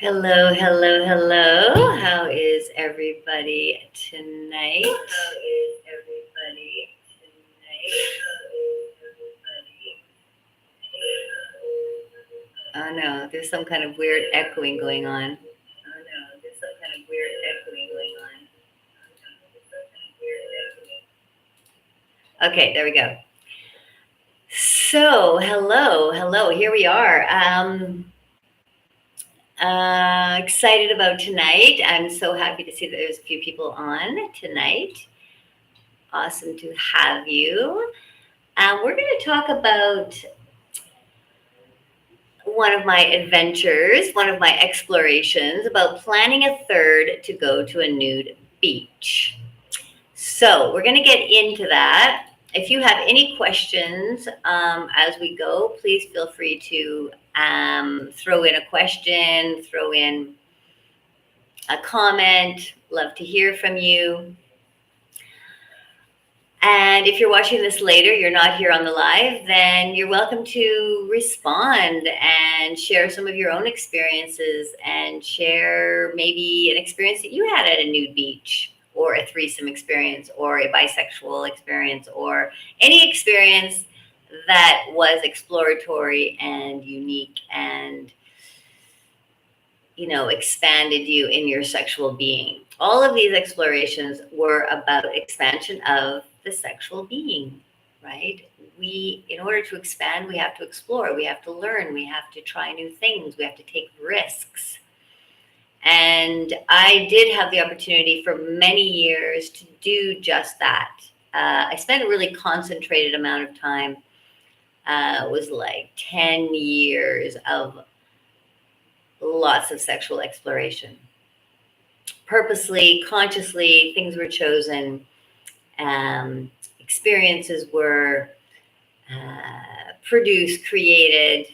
Hello, hello, hello. How is everybody tonight? Oh no, there's some kind of weird echoing going on. Okay, there we go. So, hello, hello. Here we are. Excited about tonight. I'm so happy to see that there's a few people on tonight. Awesome to have you. We're going to talk about one of my adventures, one of my explorations about planning a third to go to a nude beach. So, we're going to get into that. If you have any questions as we go, please feel free to throw in a question, throw in a comment. Love to hear from you. And if you're watching this later, you're not here on the live, then you're welcome to respond and share some of your own experiences and share maybe an experience that you had at a nude beach or a threesome experience or a bisexual experience or any experience that was exploratory and unique and expanded you in your sexual being. All of these explorations were about expansion of the sexual being, right? In order to expand, we have to explore, we have to learn, we have to try new things, we have to take risks. And I did have the opportunity for many years to do just that. I spent a really concentrated amount of time. It was like 10 years of lots of sexual exploration. Purposely, consciously, things were chosen, experiences were produced, created,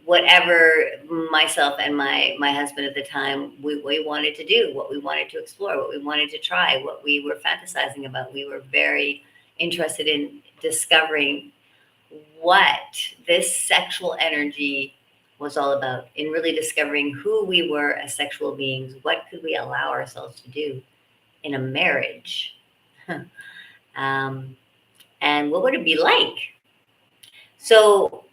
whatever myself and my husband at the time, we wanted to do, what we wanted to explore, what we wanted to try, what we were fantasizing about. We were very interested in discovering what this sexual energy was all about, in really discovering who we were as sexual beings. What could we allow ourselves to do in a marriage? And what would it be like? So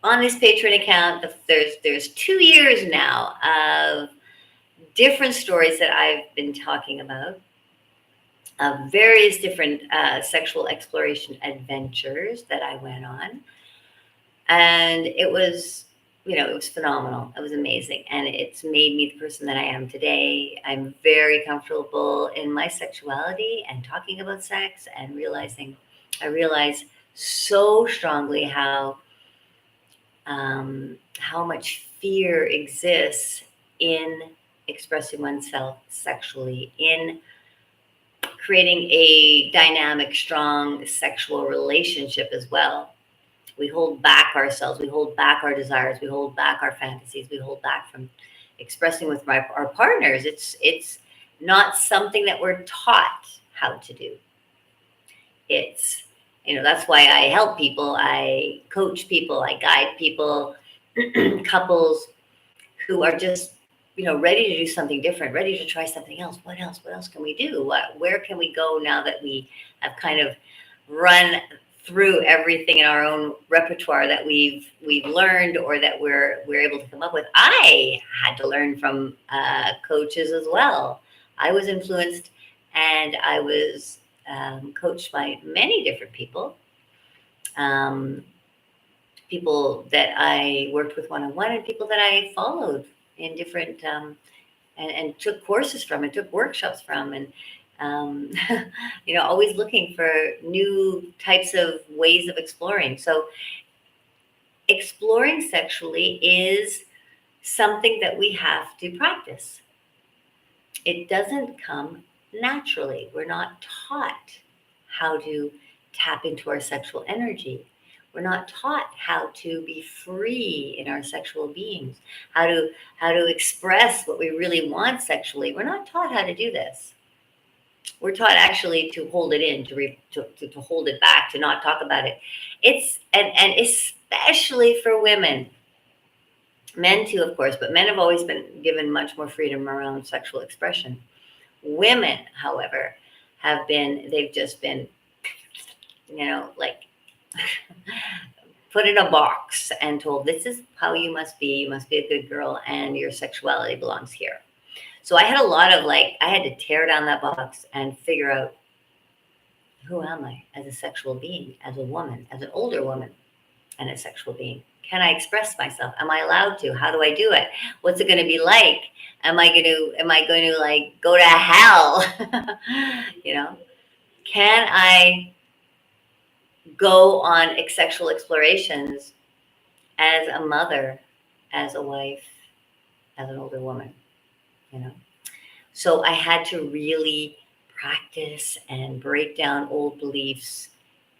on this Patreon account, there's 2 years now of different stories that I've been talking about, of various different sexual exploration adventures that I went on. And it was phenomenal. It was amazing. And it's made me the person that I am today. I'm very comfortable in my sexuality and talking about sex and I realize so strongly how much fear exists in expressing oneself sexually, in creating a dynamic, strong sexual relationship as well. We hold back ourselves, we hold back our desires, we hold back our fantasies, we hold back from expressing with our partners. It's not something that we're taught how to do. It's, that's why I help people, I coach people, I guide people, couples who are just, ready to do something different, ready to try something else. What else can we do? Where can we go now that we have kind of run through everything in our own repertoire that we've learned or that we're able to come up with? I had to learn from coaches as well. I was influenced and I was coached by many different people. People that I worked with one-on-one and people that I followed in different and took courses from and took workshops from, and always looking for new types of ways of exploring. So exploring sexually is something that we have to practice. It doesn't come naturally. We're not taught how to tap into our sexual energy. We're not taught how to be free in our sexual beings, how to express what we really want sexually. We're not taught how to do this. We're taught actually to hold it in, to hold it back, to not talk about it. And especially for women, Men too, of course, but men have always been given much more freedom around sexual expression. Women, however, they've just been, like put in a box and told, this is how you must be. You must be a good girl and your sexuality belongs here. So I had a lot of I had to tear down that box and figure out, who am I as a sexual being, as a woman, as an older woman and a sexual being? Can I express myself? Am I allowed to? How do I do it? What's it going to be like? Am I going to go to hell? you know, can I go on sexual explorations as a mother, as a wife, as an older woman, you know? So I had to really practice and break down old beliefs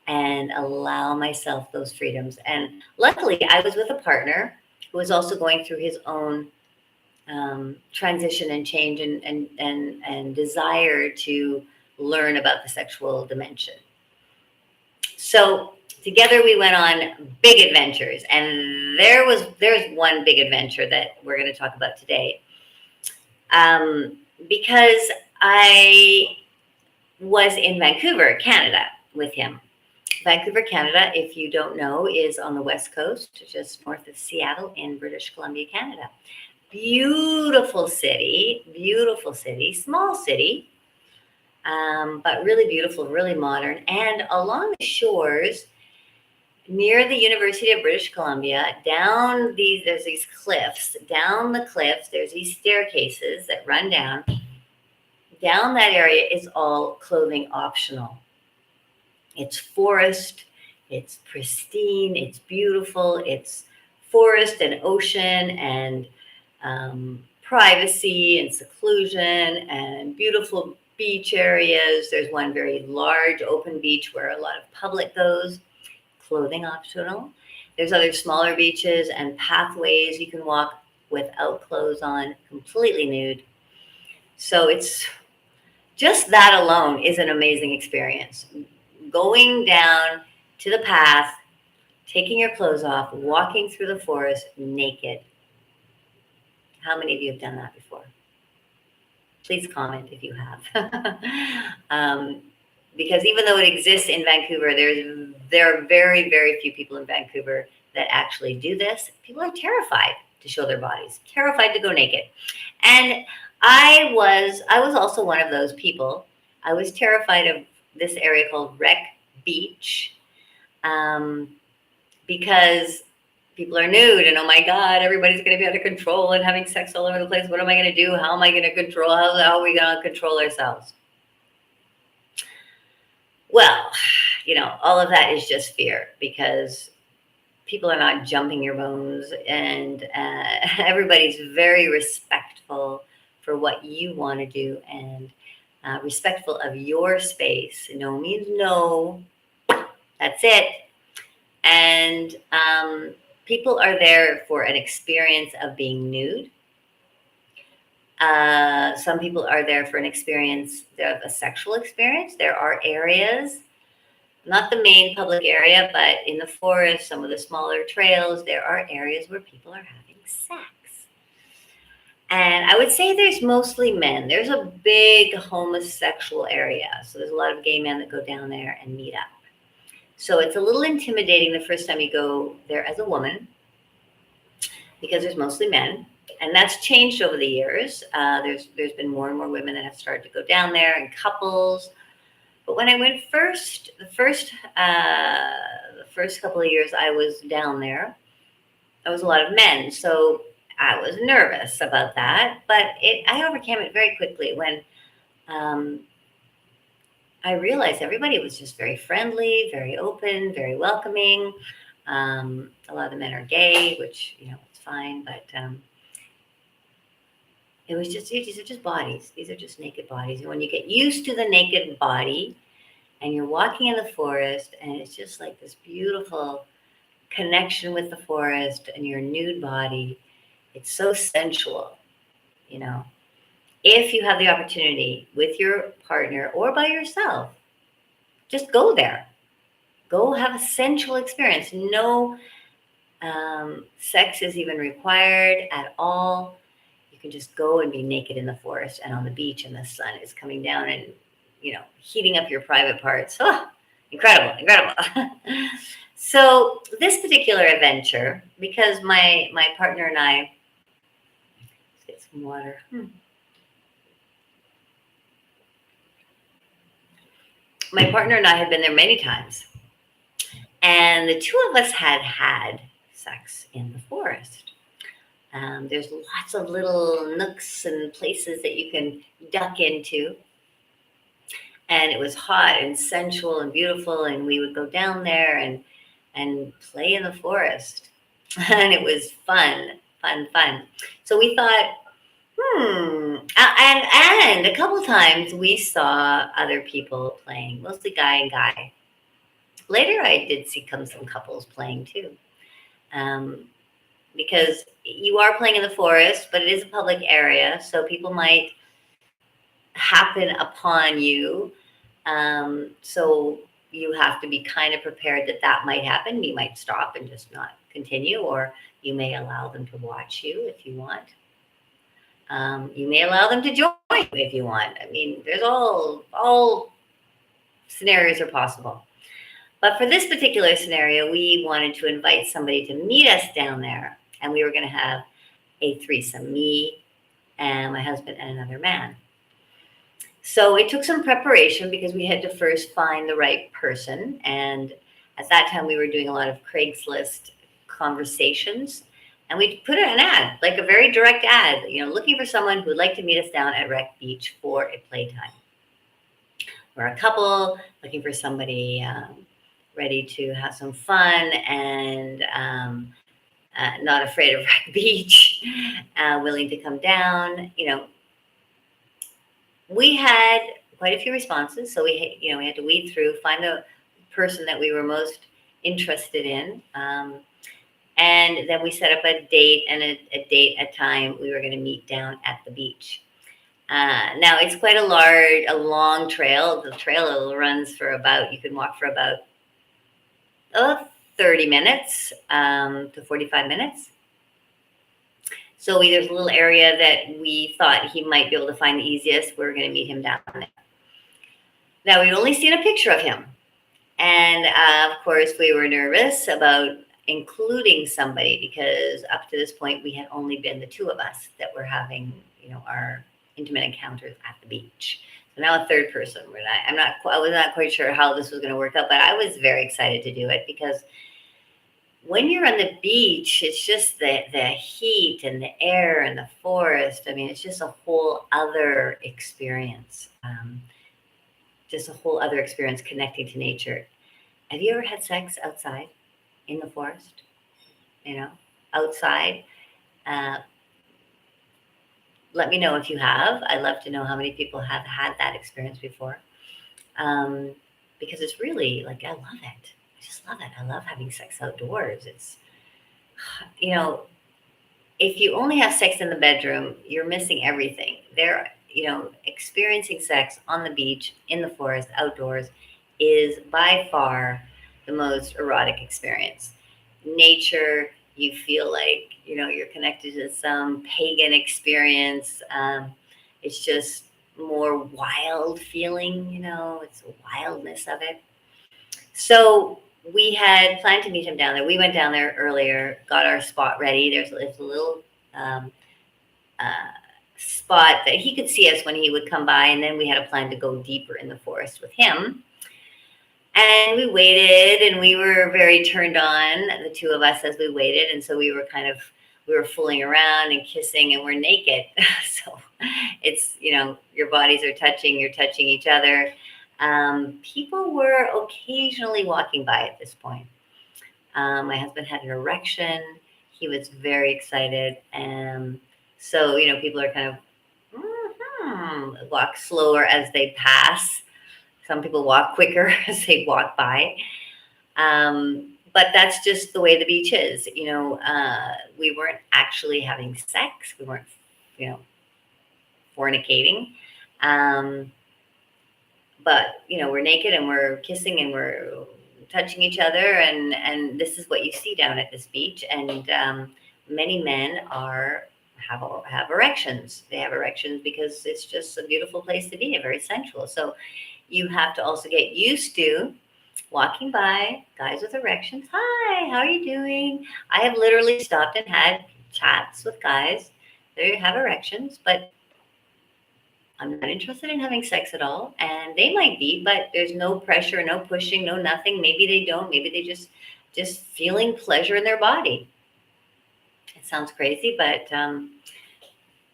and allow myself those freedoms. And luckily, I was with a partner who was also going through his own transition and change and desire to learn about the sexual dimension. So together we went on big adventures, and there's one big adventure that we're going to talk about today, because I was in Vancouver, Canada, with him. Vancouver, Canada, if you don't know, is on the west coast, just north of Seattle in British Columbia, Canada. Beautiful city, small city, but really beautiful, really modern. And along the shores, near the University of British Columbia, there's these cliffs. Down the cliffs, there's these staircases that run down. Down that area is all clothing optional. It's forest, it's pristine, it's beautiful, it's forest and ocean and privacy and seclusion and beautiful beach areas. There's one very large open beach where a lot of public goes, clothing optional. There's other smaller beaches and pathways you can walk without clothes on, completely nude. So it's just that alone is an amazing experience. Going down to the path, taking your clothes off, walking through the forest naked. How many of you have done that before? Please comment if you have. Because even though it exists in Vancouver, there are very, very few people in Vancouver that actually do this. People are terrified to show their bodies, terrified to go naked. And I was also one of those people. I was terrified of this area called Wreck Beach, because people are nude and, oh my God, everybody's going to be out of control and having sex all over the place. What am I going to do? How am I going to control? How are we going to control ourselves? Well, all of that is just fear, because people are not jumping your bones, and everybody's very respectful for what you want to do, and respectful of your space. No means no. That's it. And people are there for an experience of being nude. Some people are there for an experience, a sexual experience. There are areas, not the main public area, but in the forest, some of the smaller trails, there are areas where people are having sex. And I would say there's mostly men. There's a big homosexual area. So there's a lot of gay men that go down there and meet up. So it's a little intimidating the first time you go there as a woman, because there's mostly men. And that's changed over the years. There's been more and more women that have started to go down there, and couples. But when I went the first couple of years I was down there, there was a lot of men. So I was nervous about that, but I overcame it very quickly when I realized everybody was just very friendly, very open, very welcoming. A lot of the men are gay, which, it's fine, but it was just, these are just bodies. These are just naked bodies. And when you get used to the naked body and you're walking in the forest, and it's just like this beautiful connection with the forest and your nude body, it's so sensual, If you have the opportunity with your partner or by yourself, just go there. Go have a sensual experience. No sex is even required at all. You can just go and be naked in the forest and on the beach, and the sun is coming down and heating up your private parts. Oh, incredible, incredible. So this particular adventure, because my partner and I, let's get some water. My partner and I had been there many times, and the two of us had sex in the forest. There's lots of little nooks and places that you can duck into. And it was hot and sensual and beautiful. And we would go down there and play in the forest. And it was fun, fun, fun. So we thought, and a couple times we saw other people playing, mostly guy and guy. Later, I did see some couples playing too. Um, because you are playing in the forest, but it is a public area, so people might happen upon you. So you have to be kind of prepared that that might happen. You might stop and just not continue, or you may allow them to watch you if you want. You may allow them to join you if you want. I mean, there's all scenarios are possible. But for this particular scenario, we wanted to invite somebody to meet us down there, and we were going to have a threesome, me and my husband and another man. So it took some preparation because we had to first find the right person. And at that time, we were doing a lot of Craigslist conversations. And we put an ad, like a very direct ad, looking for someone who would like to meet us down at Wreck Beach for a playtime. We're a couple looking for somebody ready to have some fun and not afraid of Wreck Beach, willing to come down. We had quite a few responses, so we had to weed through, find the person that we were most interested in, and then we set up a date and a time we were going to meet down at the beach. Now it's quite a long trail. The trail runs for you can walk for about 30 minutes to 45 minutes. So there's a little area that we thought he might be able to find the easiest. We were going to meet him down there. Now, we'd only seen a picture of him. And of course, we were nervous about including somebody because up to this point, we had only been the two of us that were having, our intimate encounters at the beach. So now a third person. I was not quite sure how this was going to work out, but I was very excited to do it because when you're on the beach, it's just the heat and the air and the forest. I mean, it's just a whole other experience. Just a whole other experience connecting to nature. Have you ever had sex outside in the forest? Outside? Let me know if you have. I'd love to know how many people have had that experience before. Because it's really I love it. I just love it. I love having sex outdoors. It's, if you only have sex in the bedroom, you're missing everything. Experiencing sex on the beach, in the forest, outdoors is by far the most erotic experience. Nature, you feel like, you're connected to some pagan experience. It's just more wild feeling, it's the wildness of it. So we had planned to meet him down there. We went down there earlier, got our spot ready. There's a little spot that he could see us when he would come by. And then we had a plan to go deeper in the forest with him. And we waited and we were very turned on, the two of us, as we waited. And so we were fooling around and kissing and we're naked. So it's, your bodies are touching, you're touching each other. People were occasionally walking by at this point. My husband had an erection. He was very excited. So, people are kind of walk slower as they pass. Some people walk quicker as they walk by. But that's just the way the beach is. We weren't actually having sex. We weren't, fornicating. But, we're naked and we're kissing and we're touching each other, and this is what you see down at this beach. And many men have erections. They have erections because it's just a beautiful place to be, a very sensual. So you have to also get used to walking by guys with erections. Hi, how are you doing? I have literally stopped and had chats with guys that have erections, but I'm not interested in having sex at all. And they might be, but there's no pressure, no pushing, no nothing. Maybe they don't. Maybe they just feeling pleasure in their body. It sounds crazy, but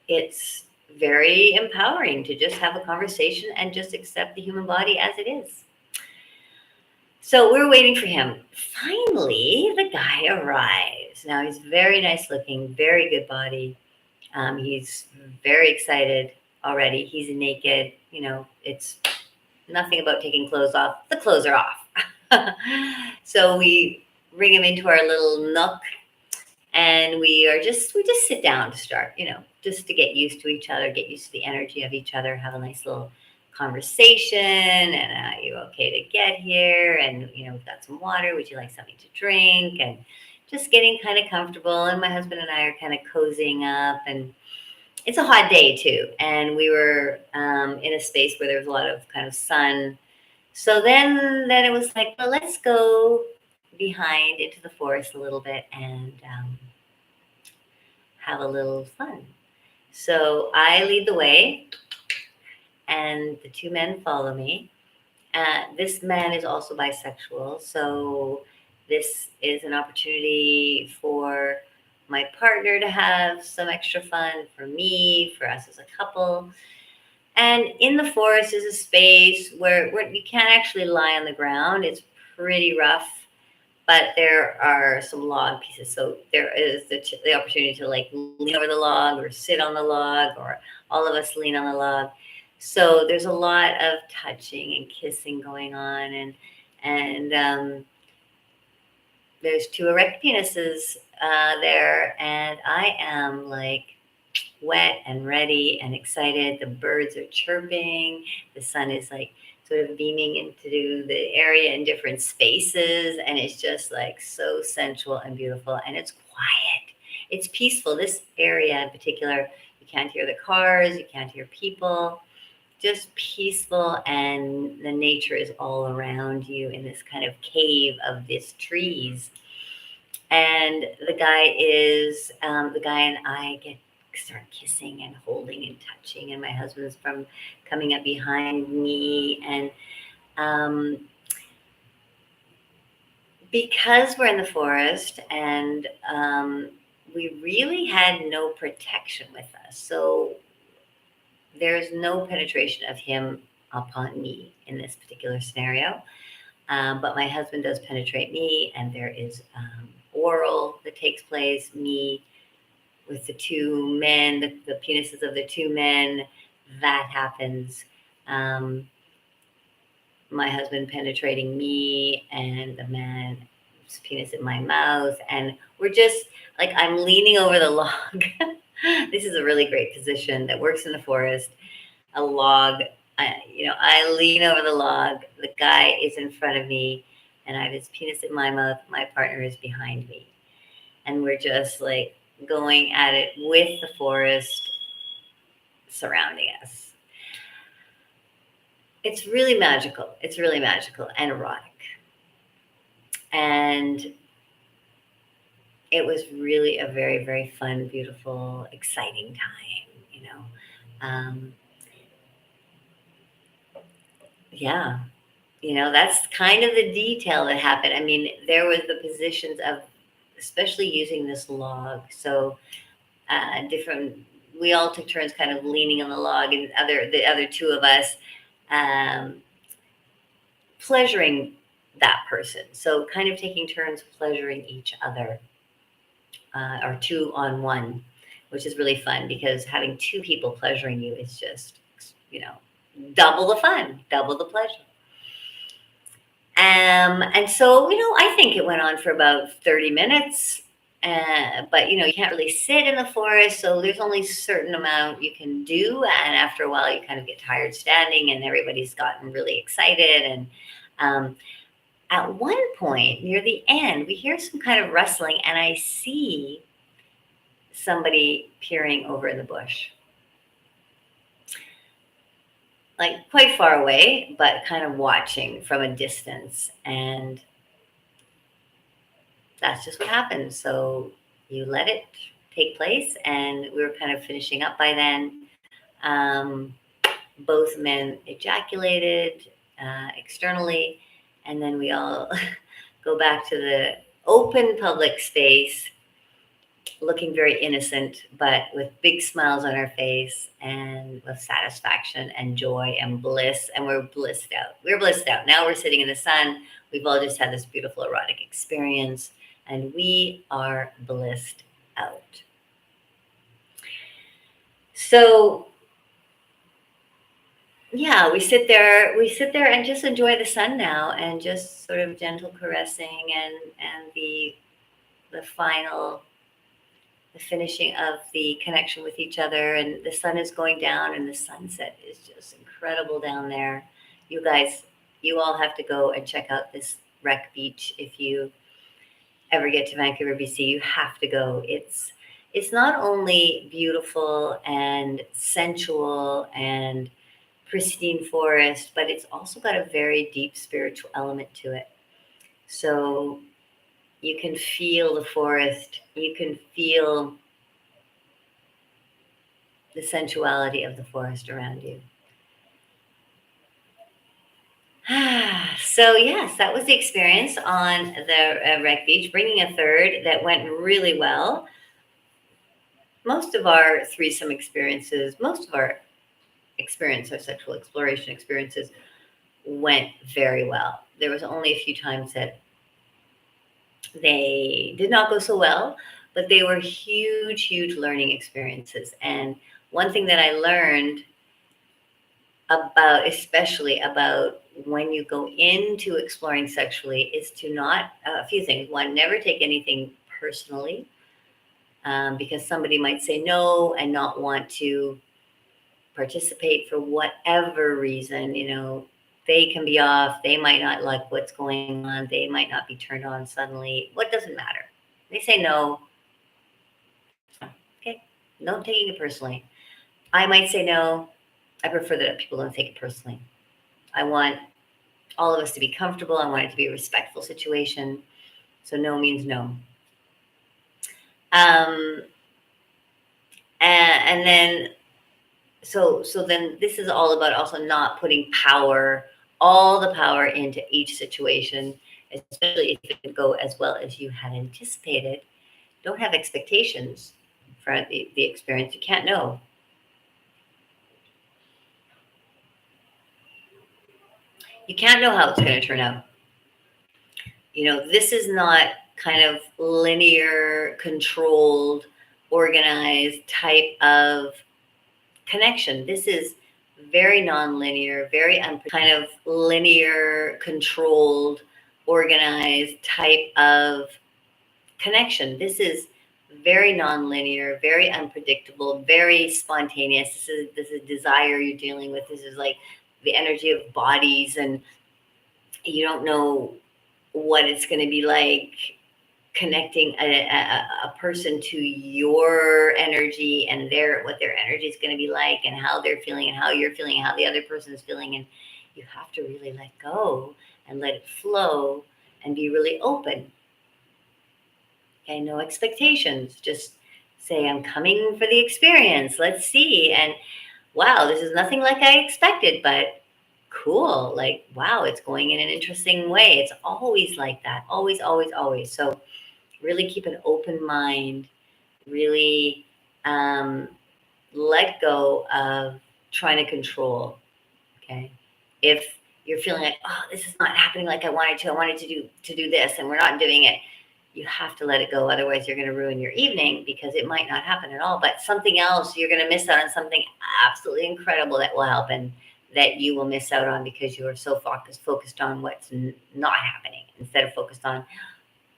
it's very empowering to just have a conversation and just accept the human body as it is. So we're waiting for him. Finally, the guy arrives. Now he's very nice looking, very good body. He's very excited already. He's naked. It's nothing about taking clothes off. The clothes are off. So we bring him into our little nook, and we just sit down to start, just to get used to each other, get used to the energy of each other, have a nice little conversation. And are you okay to get here? And we've got some water. Would you like something to drink? And just getting kind of comfortable. And my husband and I are kind of cozying up, and it's a hot day too. And we were in a space where there was a lot of kind of sun. So then it was like, well, let's go behind into the forest a little bit and have a little fun. So I lead the way, and the two men follow me. This man is also bisexual, so this is an opportunity for my partner to have some extra fun, for me, for us as a couple. And in the forest is a space where you can't actually lie on the ground. It's pretty rough, but there are some log pieces. So there is the opportunity to like lean over the log or sit on the log, or all of us lean on the log. So there's a lot of touching and kissing going on, and there's two erect penises there, and I am like wet and ready and excited. The birds are chirping. The sun is like sort of beaming into the area in different spaces, and it's just like so sensual and beautiful, and it's quiet. It's peaceful. This area in particular, you can't hear the cars, you can't hear people. Just peaceful, and the nature is all around you in this kind of cave of these trees. And the guy and I start kissing and holding and touching, and my husband's from coming up behind me, and because we're in the forest, and we really had no protection with us, so there's no penetration of him upon me in this particular scenario. But my husband does penetrate me, and there is oral that takes place, me with the two men, the penises of the two men. That happens. My husband penetrating me, and the man's penis in my mouth. And we're just like, I'm leaning over the log. This is a really great position that works in the forest. A log, I lean over the log. The guy is in front of me, and I have his penis in my mouth. My partner is behind me. And we're just like going at it with the forest surrounding us. It's really magical. It's really magical and erotic. And it was really a very, very fun, beautiful, exciting time. Yeah, that's kind of the detail that happened. I mean, there was the positions of, especially using this log. So we all took turns kind of leaning on the log, and the other two of us pleasuring that person. So kind of taking turns pleasuring each other, or two on one, which is really fun, because having two people pleasuring you is just, double the fun, double the pleasure. And so, I think it went on for about 30 minutes. But, you can't really sit in the forest. So there's only a certain amount you can do. And after a while, you kind of get tired standing, and everybody's gotten really excited. And At one point near the end, we hear some kind of rustling, and I see somebody peering over in the bush, like quite far away, but kind of watching from a distance. And that's just what happens. So you let it take place, and we were kind of finishing up by then. Um, Both men ejaculated externally, and then we all go back to the open public space, looking very innocent, but with big smiles on our face and with satisfaction and joy and bliss. And we're blissed out. We're blissed out. Now we're sitting in the sun. We've all just had this beautiful erotic experience, and we are blissed out. So yeah, we sit there and just enjoy the sun now, and just sort of gentle caressing, and the final, the finishing of the connection with each other. And the sun is going down, and the sunset is just incredible down there. You guys, you all have to go and check out this wreck beach if you ever get to Vancouver, BC. You have to go. It's not only beautiful and sensual and pristine forest, but it's also got a very deep spiritual element to it. So you can feel the forest, you can feel the sensuality of the forest around you. So yes, that was the experience on the wreck beach, bringing a third that went really well. Most of our threesome experiences, most of our experience, our sexual exploration experiences, went very well. There was only a few times that they did not go so well, but they were huge, huge learning experiences. And one thing that I learned about, especially about when you go into exploring sexually, is to not, a few things. One, never take anything personally, because somebody might say no and not want to participate for whatever reason. They can be off, they might not like what's going on, they might not be turned on suddenly. What doesn't matter? They say no. Okay, no taking it personally. I might say no. I prefer that people don't take it personally. I want all of us to be comfortable. I want it to be a respectful situation. So no means no. Um, and then so then this is all about also not putting all the power into each situation, especially if it didn't go as well as you had anticipated. Don't have expectations for the experience. You can't know. You can't know how it's going to turn out. This is not kind of linear, controlled, organized type of connection. This is very nonlinear, very kind of linear, controlled, organized type of connection. This is very nonlinear, very unpredictable, very spontaneous. This is desire you're dealing with. This is like the energy of bodies, and you don't know what it's going to be like connecting a person to your energy, and what their energy is going to be like, and how they're feeling, and how you're feeling, and how the other person is feeling. And you have to really let go and let it flow and be really open. Okay, no expectations. Just say, I'm coming for the experience. Let's see. And wow, this is nothing like I expected, but cool. Like, wow, it's going in an interesting way. It's always like that. Always, always, always. So really keep an open mind. Really let go of trying to control. Okay. If you're feeling like, oh, this is not happening like I wanted to. I wanted to do this, and we're not doing it. You have to let it go. Otherwise, you're going to ruin your evening, because it might not happen at all. But something else, you're going to miss out on something absolutely incredible that will happen, that you will miss out on because you are so focused on what's not happening, instead of focused on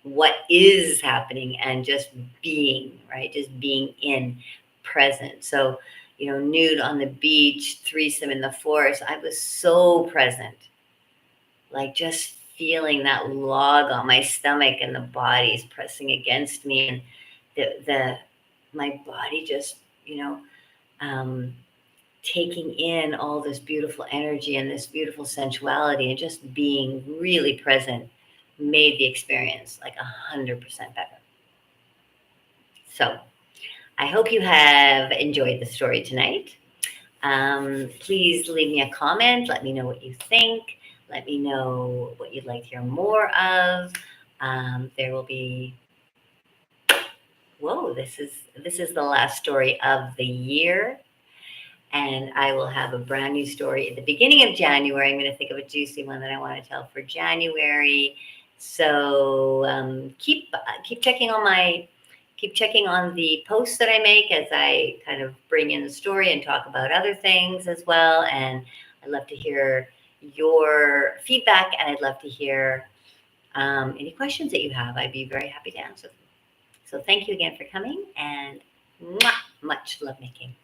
what is happening and just being, right? Just being in present. So, nude on the beach, threesome in the forest. I was so present, like just feeling that log on my stomach and the body's pressing against me, and the my body just, you know, um, taking in all this beautiful energy and this beautiful sensuality and just being really present made the experience like 100% better. So I hope you have enjoyed the story tonight. Please leave me a comment. Let me know what you think. Let me know what you'd like to hear more of. There will be. Whoa! This is the last story of the year, and I will have a brand new story at the beginning of January. I'm going to think of a juicy one that I want to tell for January. So keep checking on the posts that I make as I kind of bring in the story and talk about other things as well. And I'd love to hear your feedback, and I'd love to hear any questions that you have. I'd be very happy to answer them. So thank you again for coming, and mwah, much love making.